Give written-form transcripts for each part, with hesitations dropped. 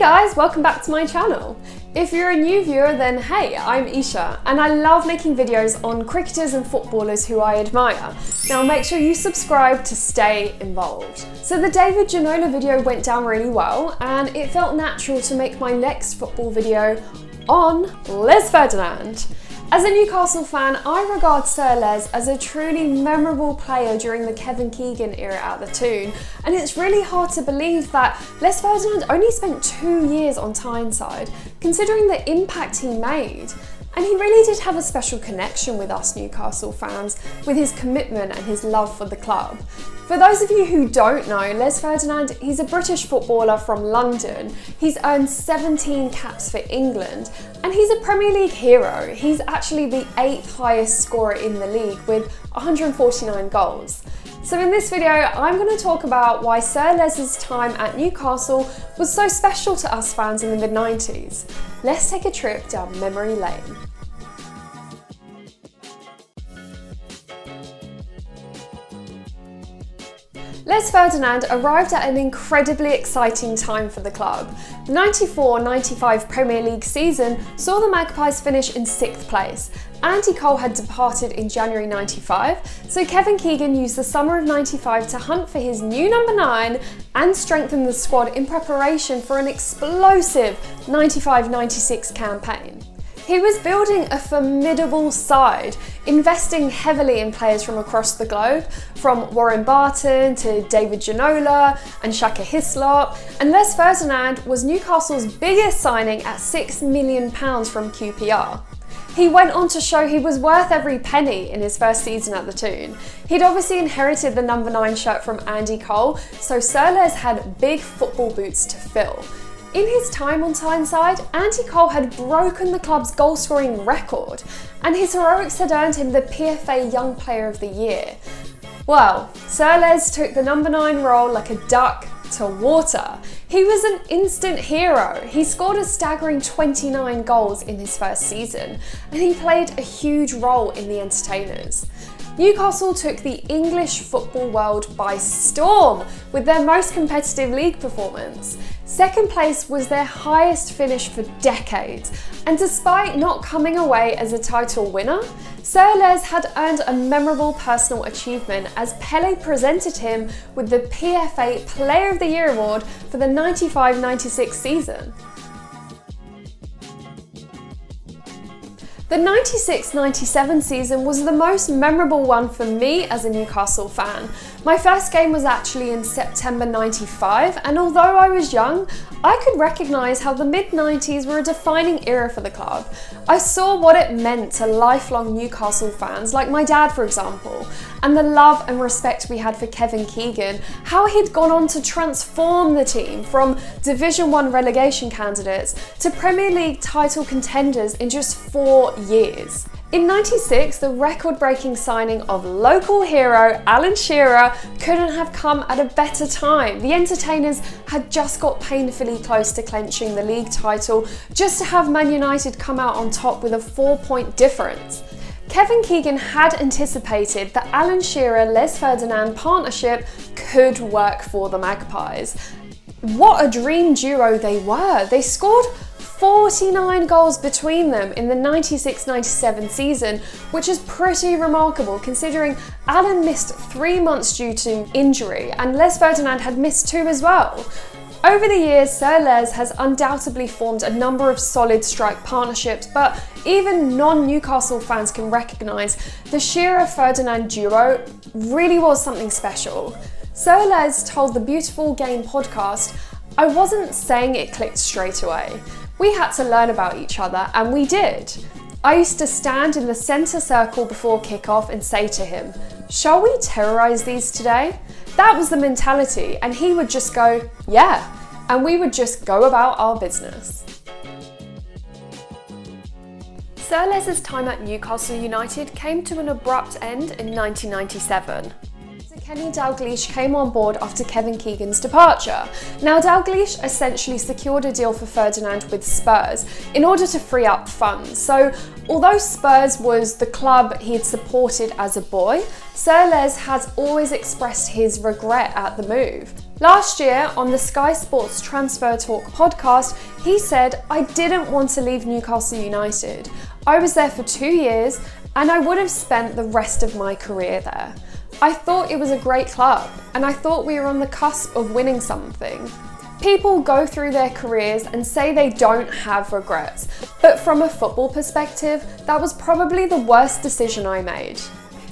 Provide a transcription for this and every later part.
guys, welcome back to my channel. If you're a new viewer, then hey, I'm Eisha and I love making videos on cricketers and footballers who I admire. Now make sure you subscribe to stay involved. So the David Ginola video went down really well and it felt natural to make my next football video on Les Ferdinand. As a Newcastle fan, I regard Sir Les as a truly memorable player during the Kevin Keegan era at the Toon, and it's really hard to believe that Les Ferdinand only spent 2 years on Tyneside, considering the impact he made. And he really did have a special connection with us Newcastle fans, with his commitment and his love for the club. For those of you who don't know, Les Ferdinand, he's a British footballer from London. He's earned 17 caps for England, and he's a Premier League hero. He's actually the 8th highest scorer in the league with 149 goals. So in this video, I'm going to talk about why Sir Les's time at Newcastle was so special to us fans in the mid-90s. Let's take a trip down memory lane. Les Ferdinand arrived at an incredibly exciting time for the club. The 94-95 Premier League season saw the Magpies finish in 6th place. Andy Cole had departed in January 95, so Kevin Keegan used the summer of 95 to hunt for his new number 9 and strengthen the squad in preparation for an explosive 95-96 campaign. He was building a formidable side, investing heavily in players from across the globe, from Warren Barton to David Ginola and Shaka Hislop, and Les Ferdinand was Newcastle's biggest signing at £6 million from QPR. He went on to show he was worth every penny in his first season at the Toon. He'd obviously inherited the number 9 shirt from Andy Cole, so Sir Les had big football boots to fill. In his time on Tyneside, Andy Cole had broken the club's goal-scoring record, and his heroics had earned him the PFA Young Player of the Year. Well, Sir Les took the number 9 role like a duck to water. He was an instant hero. He scored a staggering 29 goals in his first season, and he played a huge role in the entertainers. Newcastle took the English football world by storm with their most competitive league performance. Second place was their highest finish for decades, and despite not coming away as a title winner, Sir Les had earned a memorable personal achievement as Pele presented him with the PFA Player of the Year award for the 95-96 season. The 96-97 season was the most memorable one for me as a Newcastle fan. My first game was actually in September 95, and although I was young, I could recognise how the mid-90s were a defining era for the club. I saw what it meant to lifelong Newcastle fans, like my dad for example, and the love and respect we had for Kevin Keegan, how he'd gone on to transform the team from Division 1 relegation candidates to Premier League title contenders in just 4 years. In '96, the record-breaking signing of local hero Alan Shearer couldn't have come at a better time. The entertainers had just got painfully close to clenching the league title, just to have Man United come out on top with a 4-point difference. Kevin Keegan had anticipated that Alan Shearer-Les Ferdinand partnership could work for the Magpies. What a dream duo they were. They scored 49 goals between them in the 96-97 season, which is pretty remarkable considering Alan missed 3 months due to injury and Les Ferdinand had missed 2 as well. Over the years, Sir Les has undoubtedly formed a number of solid strike partnerships, but even non-Newcastle fans can recognise the Shearer-Ferdinand duo really was something special. Sir Les told the Beautiful Game podcast, "I wasn't saying it clicked straight away. We had to learn about each other, and we did. I used to stand in the centre circle before kick-off and say to him, 'Shall we terrorise these today?' That was the mentality, and he would just go, 'Yeah,' and we would just go about our business." Sir Les's time at Newcastle United came to an abrupt end in 1997. Kenny Dalglish came on board after Kevin Keegan's departure. Now, Dalglish essentially secured a deal for Ferdinand with Spurs in order to free up funds. So, although Spurs was the club he had supported as a boy, Sir Les has always expressed his regret at the move. Last year, on the Sky Sports Transfer Talk podcast, he said, "I didn't want to leave Newcastle United. I was there for 2 years and I would have spent the rest of my career there. I thought it was a great club and I thought we were on the cusp of winning something." People go through their careers and say they don't have regrets, but from a football perspective, that was probably the worst decision I made.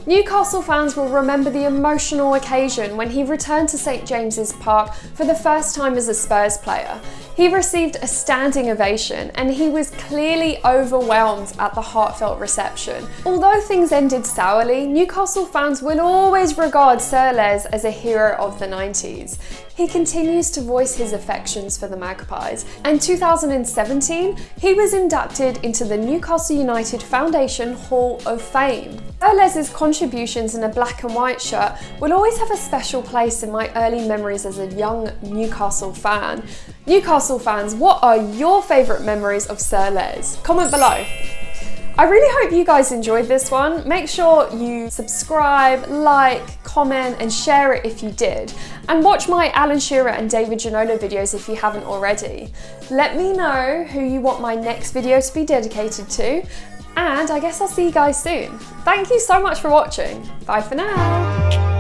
Newcastle fans will remember the emotional occasion when he returned to St James's Park for the first time as a Spurs player. He received a standing ovation and he was clearly overwhelmed at the heartfelt reception. Although things ended sourly, Newcastle fans will always regard Sir Les as a hero of the 90s. He continues to voice his affections for the Magpies, and in 2017, he was inducted into the Newcastle United Foundation Hall of Fame. Sir Les's contributions in a black and white shirt will always have a special place in my early memories as a young Newcastle fan. Newcastle fans, what are your favourite memories of Sir Les? Comment below. I really hope you guys enjoyed this one. Make sure you subscribe, like, comment and share it if you did. And watch my Alan Shearer and David Ginola videos if you haven't already. Let me know who you want my next video to be dedicated to. And I guess I'll see you guys soon. Thank you so much for watching. Bye for now.